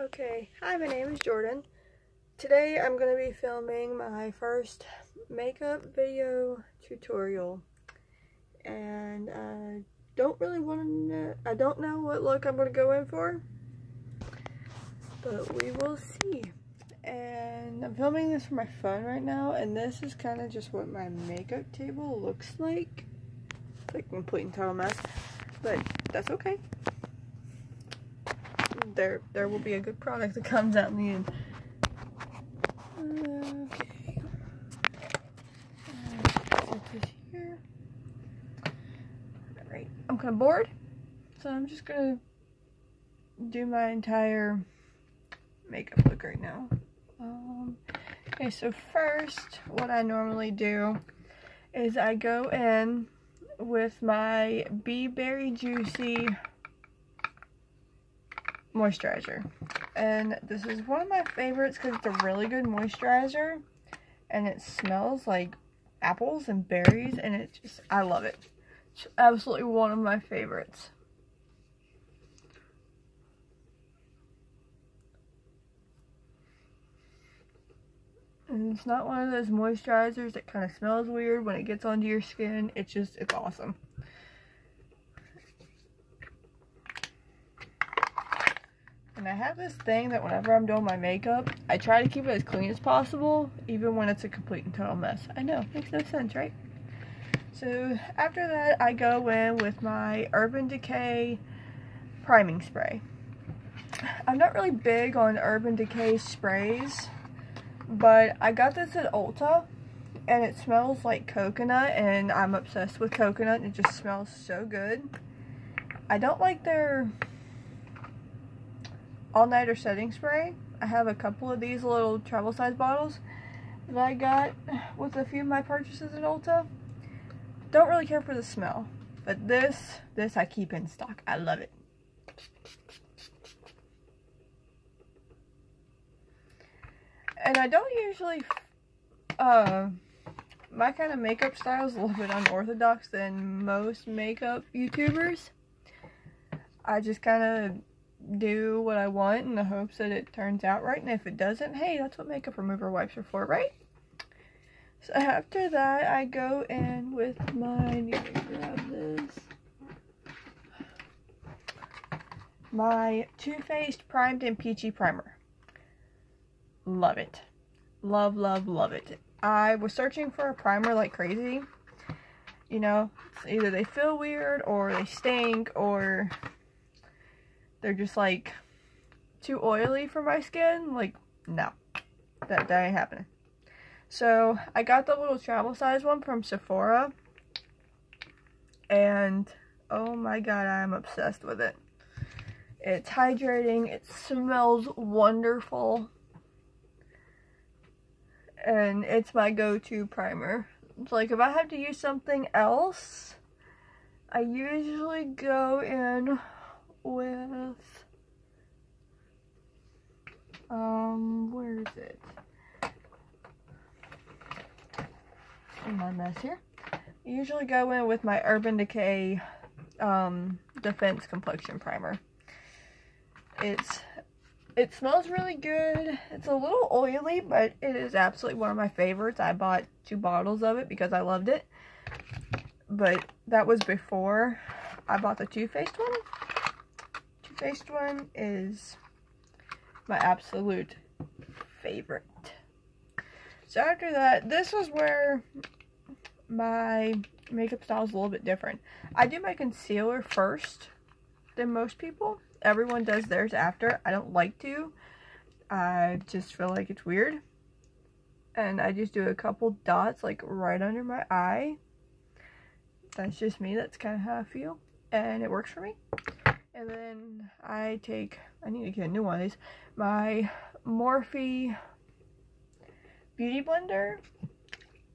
Okay, hi, my name is Jordan. Today I'm going to be filming my first makeup video tutorial, and I don't know what look I'm going to go in for, but we will see. And I'm filming this from my phone right now, and this is kind of just what my makeup table looks like. It's like a complete and total mess, but that's okay. There will be a good product that comes out in the end. Okay. Set this here. Alright, I'm kind of bored, so I'm just gonna do my entire makeup look right now. Okay, so first, what I normally do is I go in with my Be Berry Juicy moisturizer, and this is one of my favorites because it's a really good moisturizer and it smells like apples and berries, and I love it. It's absolutely one of my favorites. And it's not one of those moisturizers that kind of smells weird when it gets onto your skin. It's awesome. And I have this thing that whenever I'm doing my makeup, I try to keep it as clean as possible, even when it's a complete and total mess. I know, makes no sense, right? So after that, I go in with my Urban Decay priming spray. I'm not really big on Urban Decay sprays, but I got this at Ulta, and it smells like coconut, and I'm obsessed with coconut, and it just smells so good. I don't like their all-nighter setting spray. I have a couple of these little travel size bottles that I got with a few of my purchases at Ulta. Don't really care for the smell, but this I keep in stock. I love it. And I don't usually my kind of makeup style is a little bit unorthodox than most makeup YouTubers. I just kind of do what I want in the hopes that it turns out right, and if it doesn't, hey, that's what makeup remover wipes are for, right? So after that, I go in with my Too Faced Primed and Peachy Primer. Love it. Love, love, love it. I was searching for a primer like crazy. You know, either they feel weird, or they stink, or they're just like too oily for my skin. Like, no, that ain't happening. So I got the little travel size one from Sephora, and oh my god, I'm obsessed with it. It's hydrating, it smells wonderful, and it's my go-to primer. It's like, if I have to use something else, I usually go in with where is it? In my mess here. I usually go in with my Urban Decay Defense Complexion Primer. It smells really good. It's a little oily, but it is absolutely one of my favorites. I bought 2 bottles of it because I loved it. But that was before I bought the Too Faced one. Too Faced one is my absolute favorite. So after that, this was where my makeup style is a little bit different. I do my concealer first than most people. Everyone does theirs after. I don't like to. I just feel like it's weird. And I just do a couple dots like right under my eye. That's just me. That's kind of how I feel. And it works for me. And then I need to get a new one of these, my Morphe Beauty Blender,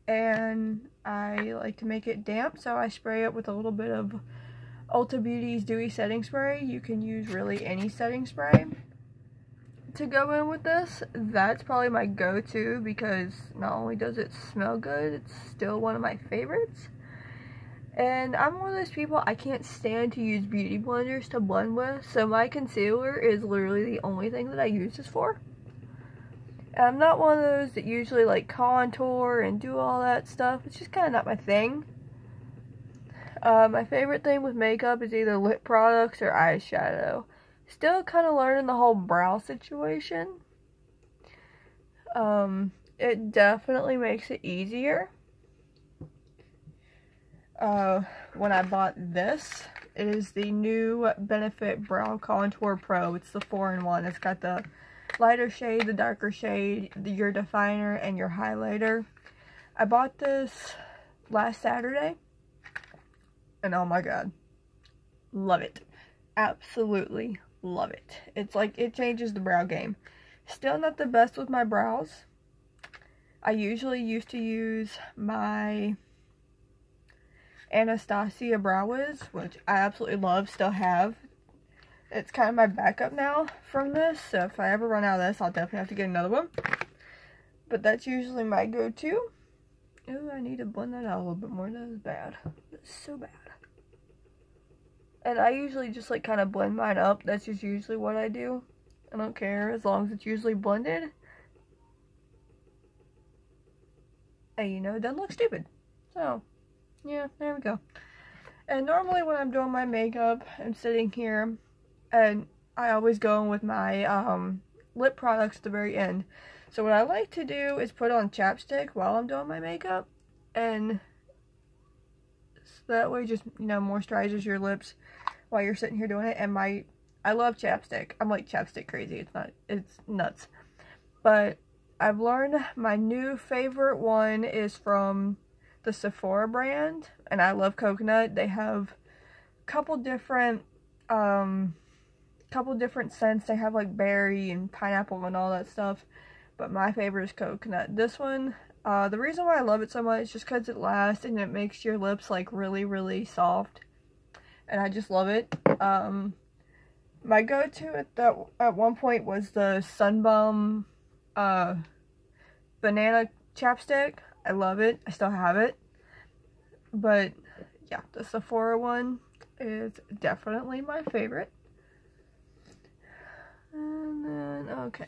and I like to make it damp, so I spray it with a little bit of Ulta Beauty's Dewy Setting Spray. You can use really any setting spray to go in with this. That's probably my go-to because not only does it smell good, it's still one of my favorites. And I'm one of those people, I can't stand to use beauty blenders to blend with, so my concealer is literally the only thing that I use this for. And I'm not one of those that usually like contour and do all that stuff. It's just kind of not my thing. My favorite thing with makeup is either lip products or eyeshadow. Still kind of learning the whole brow situation. It definitely makes it easier. When I bought this, it is the new Benefit Brow Contour Pro. It's the 4-in-1. It's got the lighter shade, the darker shade, your definer, and your highlighter. I bought this last Saturday, and oh my god, love it. Absolutely love it. It's like, it changes the brow game. Still not the best with my brows. I usually used to use my Anastasia Brow Wiz, which I absolutely love, still have. It's kind of my backup now from this, so if I ever run out of this, I'll definitely have to get another one. But that's usually my go-to. Ooh, I need to blend that out a little bit more. That is bad. That's so bad. And I usually just like kind of blend mine up. That's just usually what I do. I don't care as long as it's usually blended. And you know, it doesn't look stupid. So, yeah, there we go. And normally when I'm doing my makeup, I'm sitting here and I always go in with my lip products at the very end. So what I like to do is put on chapstick while I'm doing my makeup, and so that way just, you know, moisturizes your lips while you're sitting here doing it. And I love chapstick. I'm like chapstick crazy. It's nuts. But I've learned my new favorite one is from the Sephora brand, and I love coconut. They have a couple different scents. They have like berry and pineapple and all that stuff, but my favorite is coconut. This one, the reason why I love it so much is just because it lasts and it makes your lips like really, really soft, and I just love it. My go-to at one point was the Sunbum banana chapstick. I love it. I still have it. But yeah, the Sephora one is definitely my favorite. And then, okay.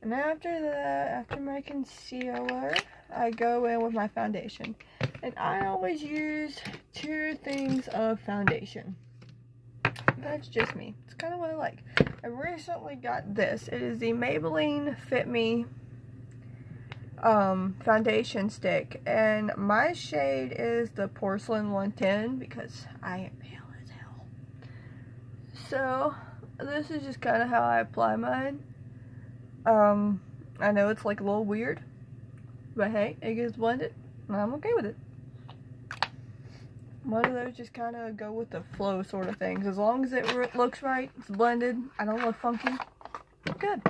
And after that, after my concealer, I go in with my foundation. And I always use 2 things of foundation. That's just me. It's kind of what I like. I recently got this. It is the Maybelline Fit Me foundation stick, and my shade is the Porcelain 110 because I am pale as hell. So this is just kind of how I apply mine. I know it's like a little weird, but hey, it gets blended and I'm okay with it. One of those just kind of go with the flow sort of things. As long as it looks right, it's blended, I don't look funky, good.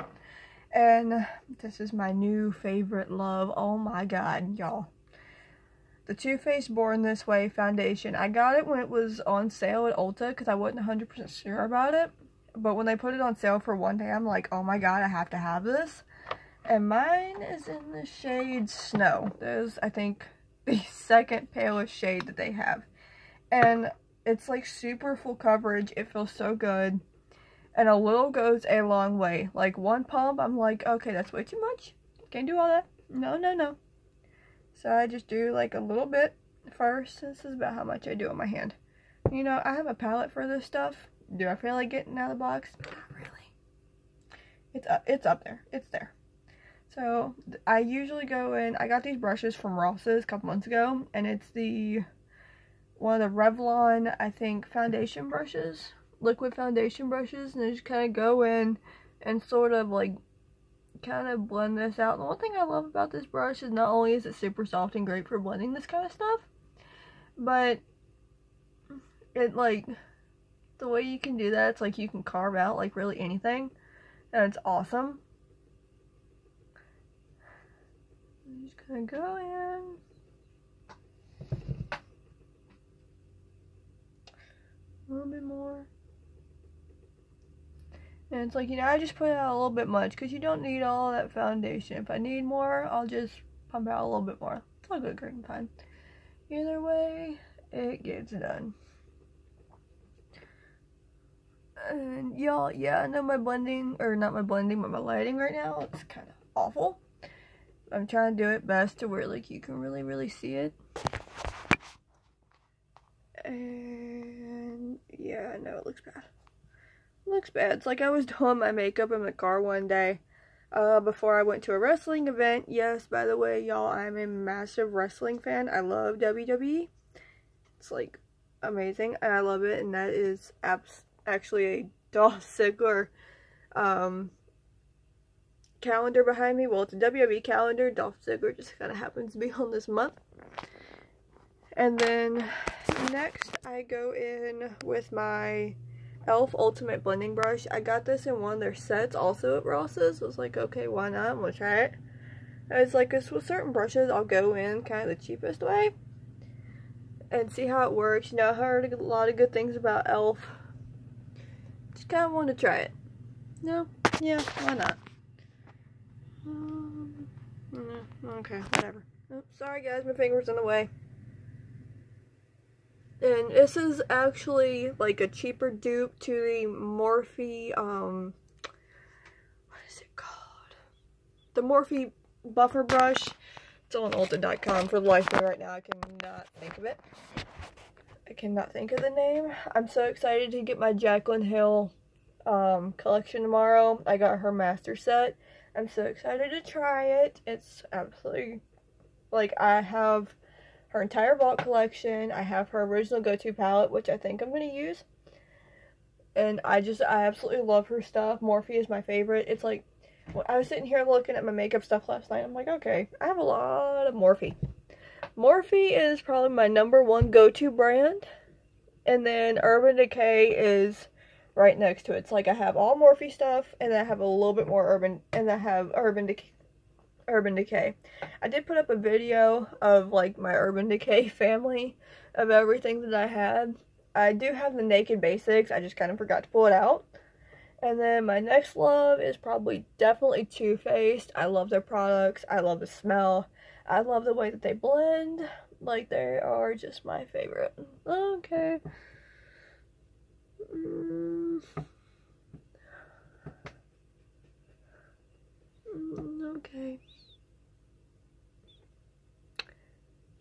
And this is my new favorite love. Oh my god, y'all. The Too Faced Born This Way foundation. I got it when it was on sale at Ulta because I wasn't 100% sure about it. But when they put it on sale for one day, I'm like, oh my god, I have to have this. And mine is in the shade Snow. That is, I think, the second palest shade that they have. And it's like super full coverage. It feels so good. And a little goes a long way. Like one pump, I'm like, okay, that's way too much. Can't do all that. No, no, no. So I just do like a little bit first. This is about how much I do on my hand. You know, I have a palette for this stuff. Do I feel like getting out of the box? Not really. It's up there. It's there. So I usually go in. I got these brushes from Ross's a couple months ago, and it's one of the Revlon, I think, foundation brushes. Liquid foundation brushes, and I just kind of go in and sort of like kind of blend this out. And the one thing I love about this brush is not only is it super soft and great for blending this kind of stuff, but it like the way you can do that, it's like you can carve out like really anything, and it's awesome. I'm just gonna go in. A little bit more. And it's like, you know, I just put out a little bit much because you don't need all that foundation. If I need more, I'll just pump out a little bit more. It's all good, great and fine. Either way. it gets done. And y'all, yeah, I know my blending, or not my blending, but my lighting right now, it's kind of awful. I'm trying to do it best to where, like, you can really see it. And yeah, I know it looks bad. It looks bad. It's like I was doing my makeup in the car one day before I went to a wrestling event. Yes, by the way, y'all, I'm a massive wrestling fan. I love WWE. It's like amazing, and I love it. And that is actually a Dolph Ziggler calendar behind me. Well, it's a WWE calendar. Dolph Ziggler just kind of happens to be on this month. And then next I go in with my e.l.f. Ultimate Blending Brush. I got this in one of their sets also at Ross's. I was like, okay, why not? I'm gonna try it. And it's like this with certain brushes, I'll go in kind of the cheapest way and see how it works. You know, I heard a lot of good things about e.l.f. Just kind of want to try it. No? Yeah, why not? Okay, whatever. Oh, sorry guys, my finger's in the way. And this is actually like a cheaper dupe to the Morphe, what is it called? The Morphe Buffer Brush. It's on Ulta.com. For the life of me right now, I cannot think of it. I cannot think of the name. I'm so excited to get my Jaclyn Hill collection tomorrow. I got her master set. I'm so excited to try it. It's absolutely, like, I have her entire vault collection. I have her original go-to palette, which I think I'm going to use. And I absolutely love her stuff. Morphe is my favorite. It's like, when I was sitting here looking at my makeup stuff last night, I'm like, okay, I have a lot of Morphe. Morphe is probably my #1 go-to brand. And then Urban Decay is right next to it. It's like I have all Morphe stuff, and then I have a little bit more Urban, and I have Urban Decay. I did put up a video of like my Urban Decay family of everything that I had. I do have the Naked Basics, I just kind of forgot to pull it out. And then my next love is definitely Too Faced. I love their products, I love the smell, I love the way that they blend. Like, they are just my favorite. Okay. Okay.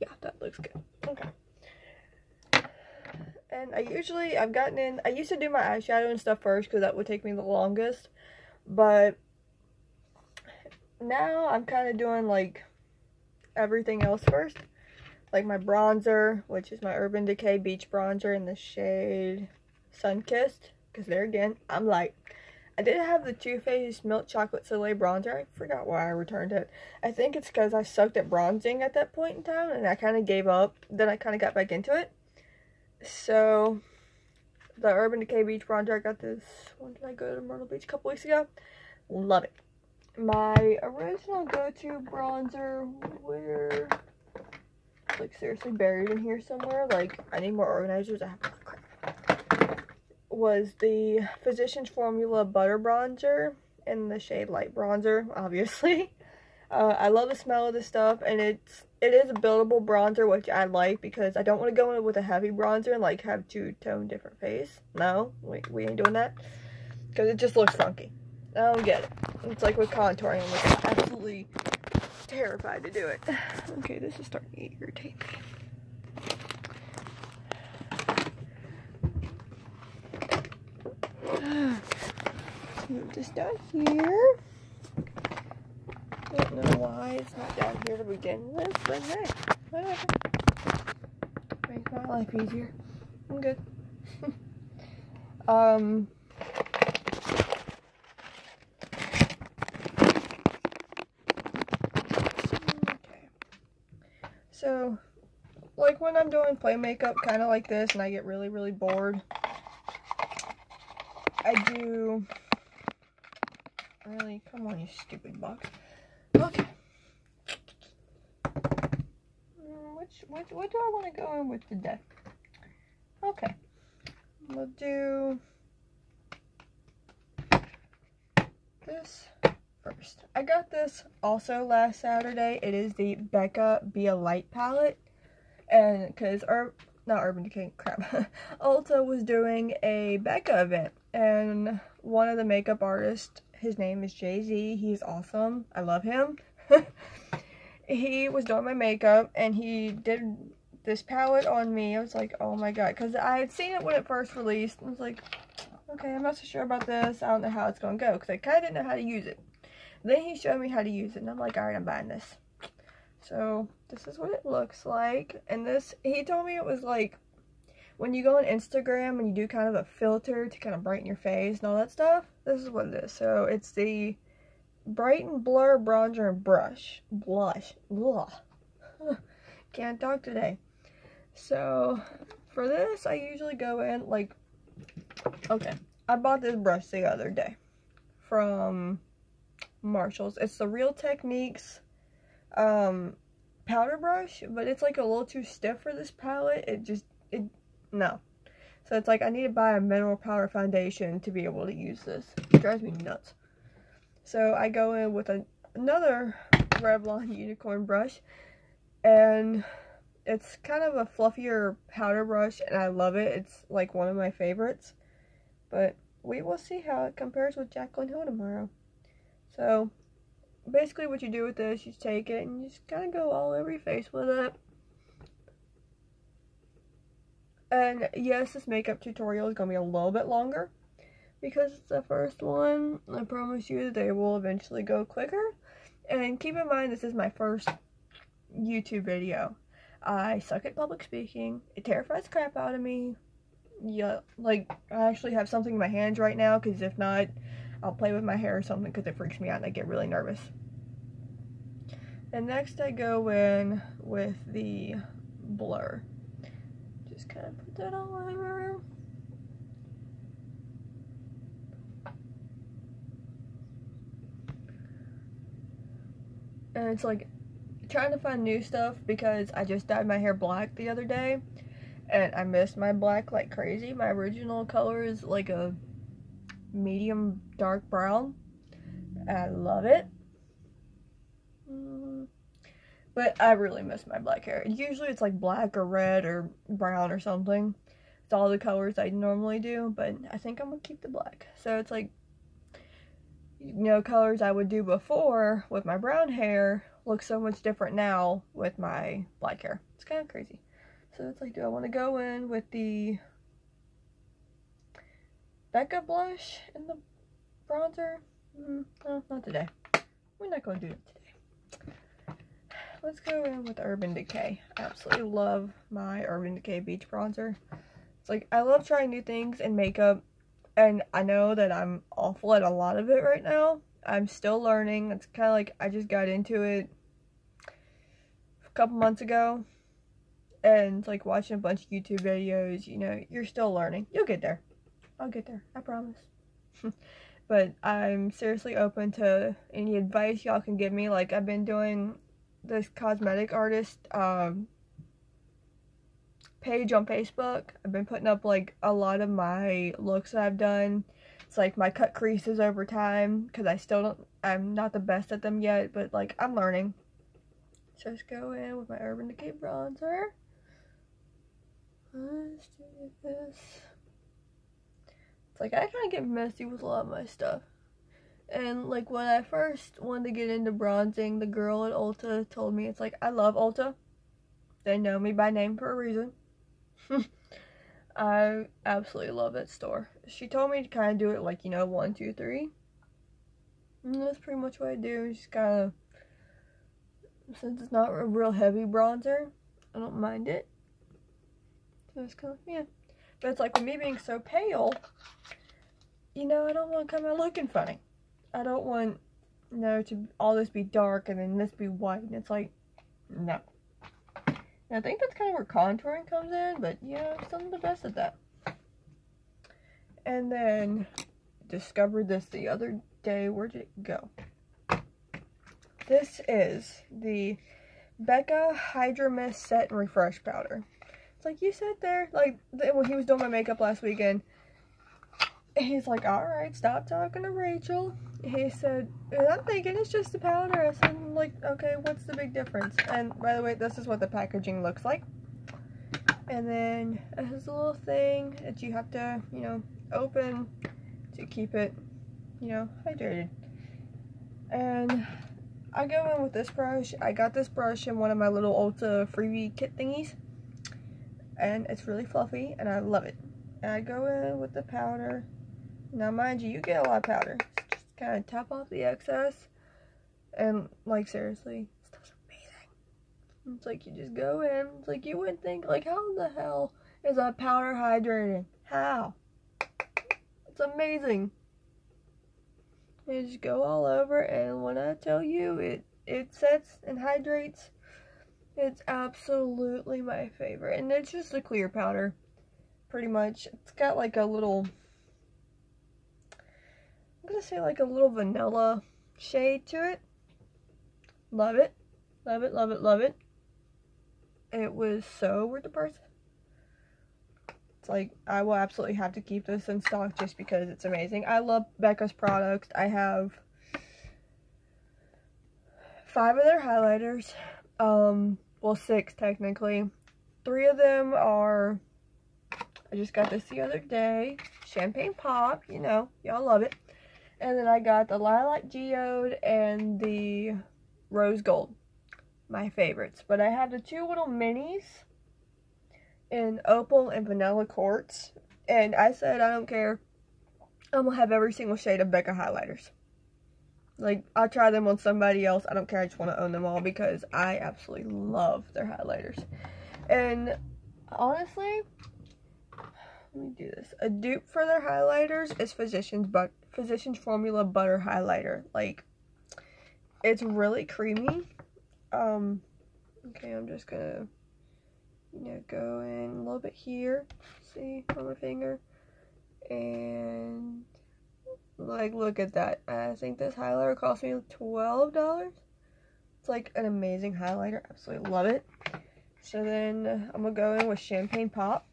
Yeah, that looks good. Okay. And I used to do my eyeshadow and stuff first because that would take me the longest. But now I'm kind of doing like everything else first. Like my bronzer, which is my Urban Decay Beach Bronzer in the shade Sunkissed. Because there again, I'm like, I did have the Too Faced Milk Chocolate Soleil Bronzer. I forgot why I returned it. I think it's because I sucked at bronzing at that point in time, and I kind of gave up. Then I kind of got back into it. So, the Urban Decay Beach Bronzer, I got this, when did I go to Myrtle Beach? A couple weeks ago. Love it. My original go-to bronzer, where, like, seriously buried in here somewhere, like, I need more organizers, I have a lot of crap, was the Physicians Formula Butter Bronzer in the shade Light Bronzer, obviously. I love the smell of this stuff, and it is a buildable bronzer, which I like because I don't want to go in with a heavy bronzer and like have two-tone different face. No, we ain't doing that because it just looks funky. I don't get it. It's like with contouring, I'm like absolutely terrified to do it. Okay, this is starting to irritate me. Let's move this down here. Don't know why it's not down here to begin with, but hey, whatever. Makes my life easier. I'm good. Okay. So, like when I'm doing play makeup kind of like this and I get really bored, I do... Really? Come on, you stupid box. Okay. What do I want to go in with today? Okay. We'll do this first. I got this also last Saturday. It is the Becca Be a Light palette. And because not Urban Decay, crap. Ulta was doing a Becca event, and one of the makeup artists, his name is Jay-Z, he's awesome, I love him. He was doing my makeup, and he did this palette on me. I was like, oh my god, because I had seen it when it first released. I was like, okay, I'm not so sure about this, I don't know how it's going to go, because I kind of didn't know how to use it. Then he showed me how to use it, and I'm like, alright, I'm buying this. So, this is what it looks like, and this, he told me it was like, when you go on Instagram and you do kind of a filter to kind of brighten your face and all that stuff, this is what it is. So, it's the Brighten Blur Bronzer and Blush. Blah. Can't talk today. So, for this, I usually go in, like, okay, I bought this brush the other day from Marshalls. It's the Real Techniques powder brush, but it's like a little too stiff for this palette. No. So it's like I need to buy a mineral powder foundation to be able to use this. It drives me nuts. So I go in with another Revlon Unicorn brush, and it's kind of a fluffier powder brush, and I love it. It's like one of my favorites, but we will see how it compares with Jaclyn Hill tomorrow. So basically what you do with this, you take it and you just kind of go all over your face with it. And yes, this makeup tutorial is going to be a little bit longer because it's the first one. I promise you that they will eventually go quicker. And keep in mind, this is my first YouTube video. I suck at public speaking. It terrifies the crap out of me. Yeah, like, I actually have something in my hands right now, because if not, I'll play with my hair or something because it freaks me out and I get really nervous. And next I go in with the blur. Just kind of put that all over. And it's like trying to find new stuff because I just dyed my hair black the other day and I missed my black like crazy. My original color is like a medium dark brown. I love it. But I really miss my black hair. Usually it's like black or red or brown or something. It's all the colors I normally do, but I think I'm gonna keep the black. So it's like, you know, colors I would do before with my brown hair look so much different now with my black hair. It's kind of crazy. So it's like, do I want to go in with the Becca blush and the bronzer? No, not today. We're not going to do it today. Let's go in with Urban Decay. I absolutely love my Urban Decay Beach Bronzer. It's like, I love trying new things in makeup, and I know that I'm awful at a lot of it right now. I'm still learning. It's kind of like I just got into it a couple months ago, and it's like watching a bunch of YouTube videos, you know, you're still learning. You'll get there. I'll get there. I promise. But I'm seriously open to any advice y'all can give me. Like, I've been doing this cosmetic artist page on Facebook. I've been putting up like a lot of my looks that I've done. It's like my cut creases over time because I'm not the best at them yet, but like I'm learning. So let's go in with my Urban Decay bronzer. Let's do this. It's like I kind of get messy with a lot of my stuff. And like when I first wanted to get into bronzing, the girl at Ulta told me, it's like, I love Ulta. They know me by name for a reason. I absolutely love that store. She told me to kind of do it like, you know, 1, 2, 3. And that's pretty much what I do. Just kind of, since it's not a real heavy bronzer, I don't mind it. So it's kind of, yeah. But it's like with me being so pale, you know, I don't want to come out looking funny. I don't want, you know, to all this be dark and then this be white. And it's like, no. And I think that's kind of where contouring comes in, but yeah, I'm still not the best at that. And then discovered this the other day. Where'd it go? This is the Becca Hydra Mist Set and Refresh Powder. It's like, you sat there, like, when he was doing my makeup last weekend, he's like, alright, stop talking to Rachel. He said, I'm thinking it's just the powder. I said, like, okay, what's the big difference? And by the way, this is what the packaging looks like. And then it has a little thing that you have to, you know, open to keep it, you know, hydrated. And I go in with this brush. I got this brush in one of my little Ulta freebie kit thingies. And it's really fluffy and I love it. And I go in with the powder. Now mind you, you get a lot of powder. Just kind of tap off the excess. And like seriously, it smells amazing. It's like you just go in. It's like you wouldn't think, like, how the hell is a powder hydrating? How? It's amazing. You just go all over, and when I tell you it sets and hydrates, it's absolutely my favorite. And it's just a clear powder, pretty much. It's got like a little, I'm gonna say like a little vanilla shade to it. Love it. Love it, love it, love it. It was so worth the price. It's like, I will absolutely have to keep this in stock just because it's amazing. I love Becca's products. I have 5 of their highlighters. Well, 6 technically. 3 of them are, I just got this the other day. Champagne Pop, you know, y'all love it. And then I got the Lilac Geode and the Rose Gold, my favorites. But I have the 2 little minis in Opal and Vanilla Quartz. And I said, I don't care. I'm gonna have every single shade of Becca highlighters. Like, I'll try them on somebody else. I don't care. I just want to own them all because I absolutely love their highlighters. And honestly, let me do this. A dupe for their highlighters is Physicians Formula Butter Highlighter. Like, it's really creamy. Okay, I'm just gonna, you know, go in a little bit here. See, on my finger. And, like, look at that. I think this highlighter cost me $12. It's like an amazing highlighter. Absolutely love it. So then I'm gonna go in with Champagne Pop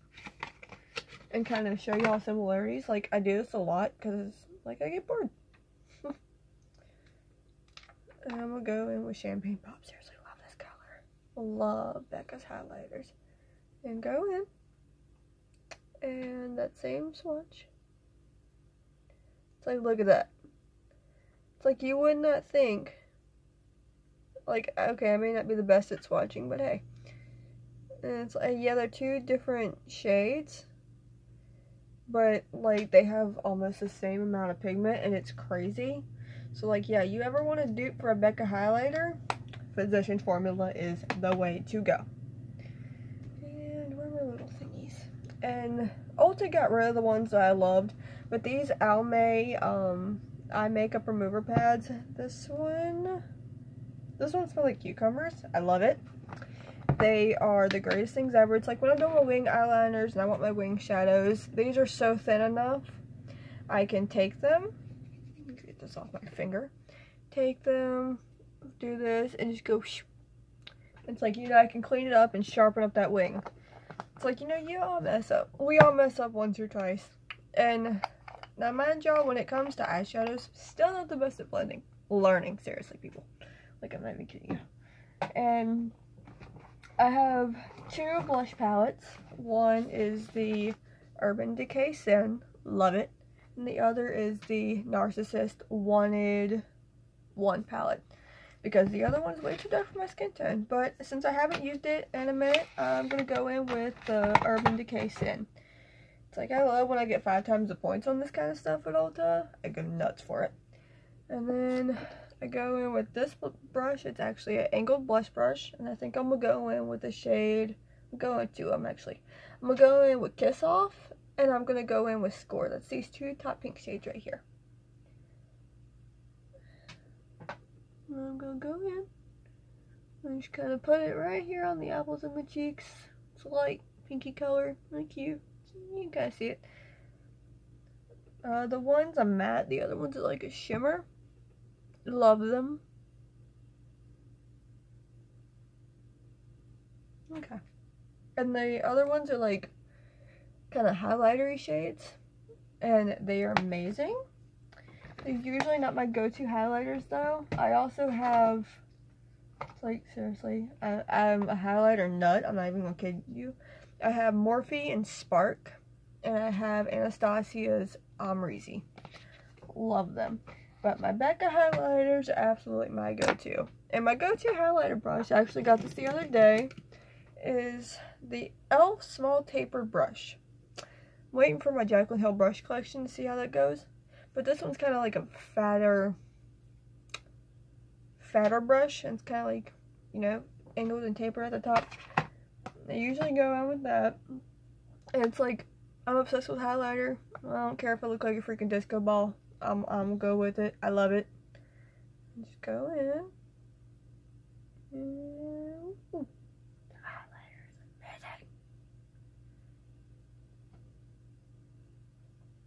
and kind of show y'all similarities. Like, I do this a lot because, like, I get bored. And I'm gonna go in with Champagne Pop. Seriously, love this color. Love Becca's highlighters. And go in. And that same swatch. It's like, look at that. It's like you would not think. Like, okay, I may not be the best at swatching, but hey. And it's like, yeah, they're 2 different shades. But, like, they have almost the same amount of pigment, and it's crazy. So, like, yeah, you ever want to dupe for a Becca highlighter? Physicians Formula is the way to go. And where are my little thingies? And Ulta got rid of the ones that I loved. But these Almay eye makeup remover pads, this one smells like cucumbers. I love it. They are the greatest things ever. It's like when I'm doing my wing eyeliners and I want my wing shadows, these are so thin enough. I can take them, get this off my finger, take them, do this, and just go. It's like, you know, I can clean it up and sharpen up that wing. It's like, you know, you all mess up. We all mess up once or twice. And now, mind y'all, when it comes to eyeshadows, still not the best at blending. Learning, seriously, people. Like, I'm not even kidding you. And I have 2 blush palettes. One is the Urban Decay Sin, love it. And the other is the Narcissist Wanted 1 palette. Because the other one's way too dark for my skin tone. But since I haven't used it in a minute, I'm going to go in with the Urban Decay Sin. It's like, I love when I get 5 times the points on this kind of stuff at Ulta. I go nuts for it. And then I go in with this brush. It's actually an angled blush brush. And I think I'm going to go in with the shade. I'm going with 2 of them, actually. I'm going to go in with Kiss Off. And I'm going to go in with Score. That's these 2 top pink shades right here. And I'm going to go in. I'm just kind of put it right here on the apples of my cheeks. It's a light pinky color. Really cute. You can kind of see it. The ones are matte. The other ones are like a shimmer. Love them. Okay. And the other ones are like kind of highlightery shades. And they are amazing. They're usually not my go-to highlighters though. I also have, it's like, seriously, I'm a highlighter nut. I'm not even gonna kid you. I have Morphe and Spark, and I have Anastasia's Amrezy. Love them. But my Becca highlighters are absolutely my go-to. And my go-to highlighter brush, I actually got this the other day, is the e.l.f. Small Tapered Brush. I'm waiting for my Jaclyn Hill brush collection to see how that goes. But this one's kind of like a fatter brush. And it's kind of like, you know, angled and tapered at the top. I usually go out with that. And it's like, I'm obsessed with highlighter. I don't care if I look like a freaking disco ball. I'm go with it. I love it. Just go in. Ooh. The highlighter is amazing.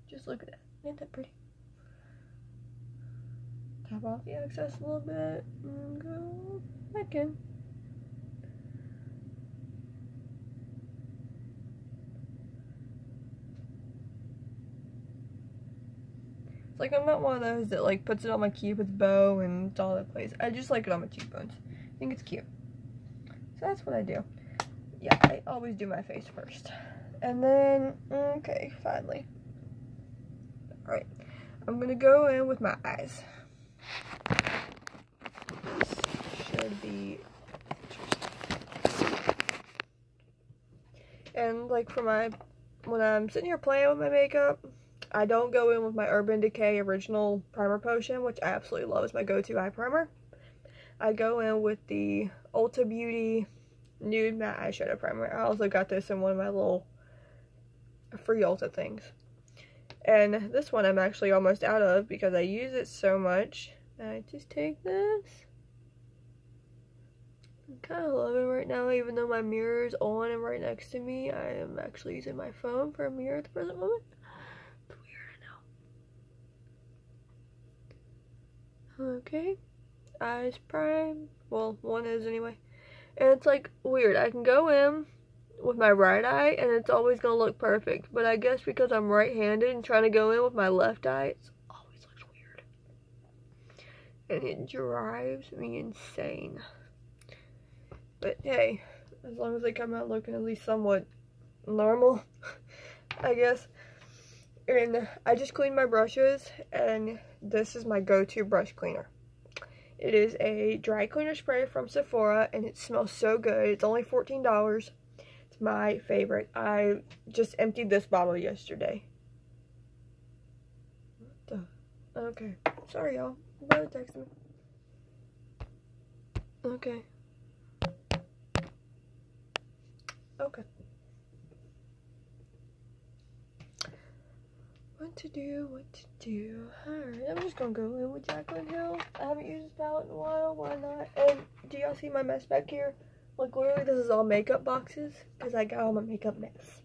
Just look at that. Isn't that pretty? Tap off the excess a little bit and go back in. It's like I'm not one of those that like puts it on my cupid's bow and it's all that place. I just like it on my cheekbones. I think it's cute. So that's what I do. Yeah, I always do my face first. And then, okay, finally. Alright, I'm gonna go in with my eyes. This should be interesting. And like for when I'm sitting here playing with my makeup, I don't go in with my Urban Decay Original Primer Potion, which I absolutely love as my go-to eye primer. I go in with the Ulta Beauty Nude Matte Eyeshadow Primer. I also got this in one of my little free Ulta things. And this one I'm actually almost out of because I use it so much. I just take this. I'm kind of loving it right now, even though my mirror is on and right next to me. I am actually using my phone for a mirror at the present moment. Okay, eyes prime. Well, one is anyway. And it's like weird. I can go in with my right eye and it's always gonna look perfect. But I guess because I'm right-handed and trying to go in with my left eye, it always looks weird. And it drives me insane. But hey, as long as they come out looking at least somewhat normal, I guess. And I just cleaned my brushes, and this is my go-to brush cleaner. It is a dry cleaner spray from Sephora, and it smells so good. It's only $14. It's my favorite. I just emptied this bottle yesterday. What the? Okay. Sorry, y'all. My brother texted me. Okay. Okay. What to do. Alright, I'm just gonna go in with Jaclyn Hill. I haven't used this palette in a while, why not? And do y'all see my mess back here? Like, literally, this is all makeup boxes, because I got all my makeup mess.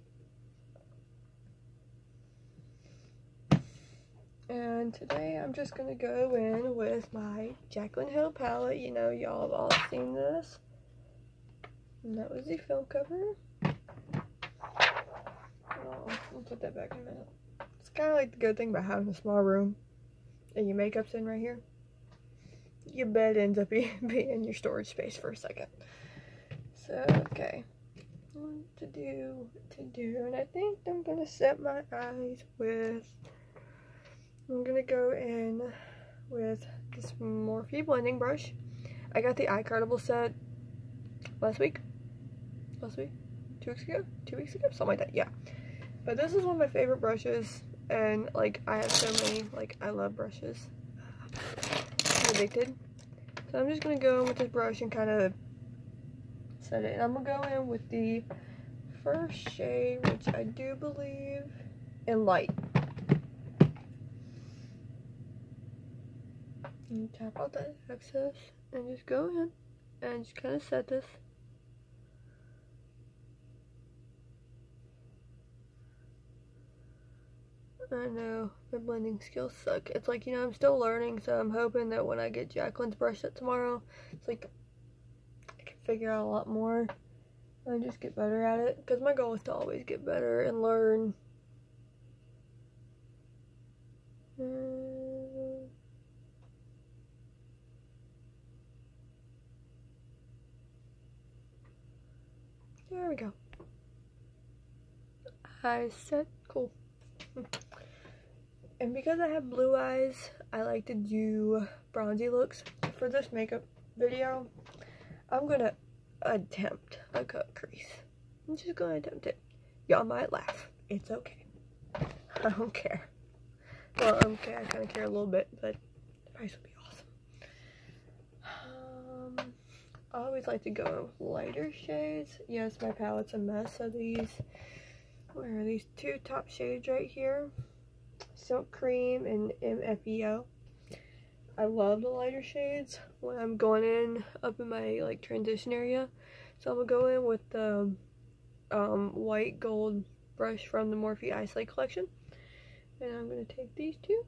And today, I'm just gonna go in with my Jaclyn Hill palette. You know, y'all have all seen this. And that was the film cover. Oh, I'll put that back in a minute. It's kind of like the good thing about having a small room and your makeup's in right here. Your bed ends up being in your storage space for a second. So, okay. What to do, and I think I'm going to set my eyes with, I'm going to go in with this Morphe blending brush. I got the iCartable set last week, 2 weeks ago, 2 weeks ago, something like that, yeah. But this is one of my favorite brushes, and like I have so many, like I love brushes. I'm addicted. So I'm just gonna go in with this brush and kind of set it. And I'm gonna go in with the first shade, which I do believe in Light. And tap out that excess and just go in and just kind of set this. I know, my blending skills suck. It's like, you know, I'm still learning, so I'm hoping that when I get Jaclyn's brush set tomorrow, it's like, I can figure out a lot more and just get better at it. Because my goal is to always get better and learn. There we go. eyes set. Cool. And because I have blue eyes, I like to do bronzy looks. For this makeup video, I'm gonna attempt a cut crease. I'm just gonna attempt it. Y'all might laugh. It's okay. I don't care. Well, okay, I kind of care a little bit, but the price would be awesome. I always like to go with lighter shades. Yes, my palette's a mess, so where are these two top shades right here? Silk Cream and MFEO. I love the lighter shades when I'm going in up in my like transition area. So I'm gonna go in with the white gold brush from the Morphe Isolate collection. And I'm gonna take these two.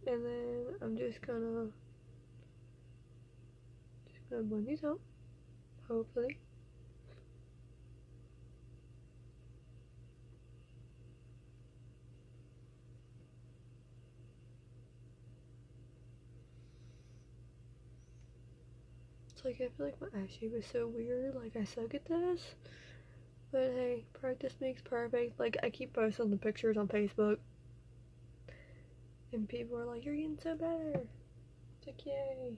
And then I'm just gonna blend these out, hopefully. It's like I feel like my eye shape is so weird, like I suck at this. But hey, practice makes perfect. Like I keep posting the pictures on Facebook. And people are like, you're getting so better. It's like, yay.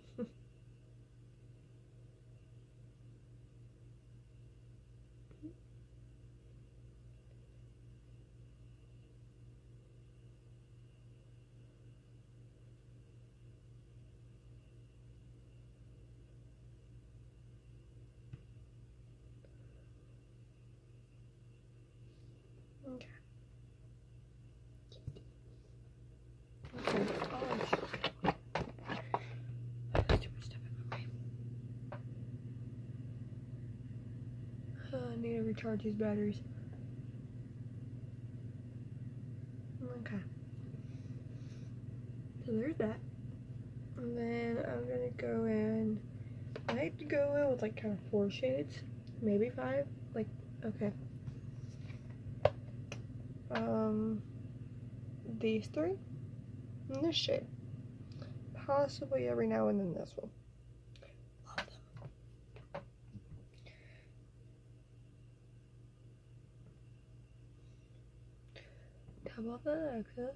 Okay. I need to recharge these batteries. Okay. So there's that. And then I'm gonna go in. I like to go in with like kind of 4 shades, maybe 5. Like, okay. These 3 and this shade. Possibly every now and then this one. Love them. Tap off that excess.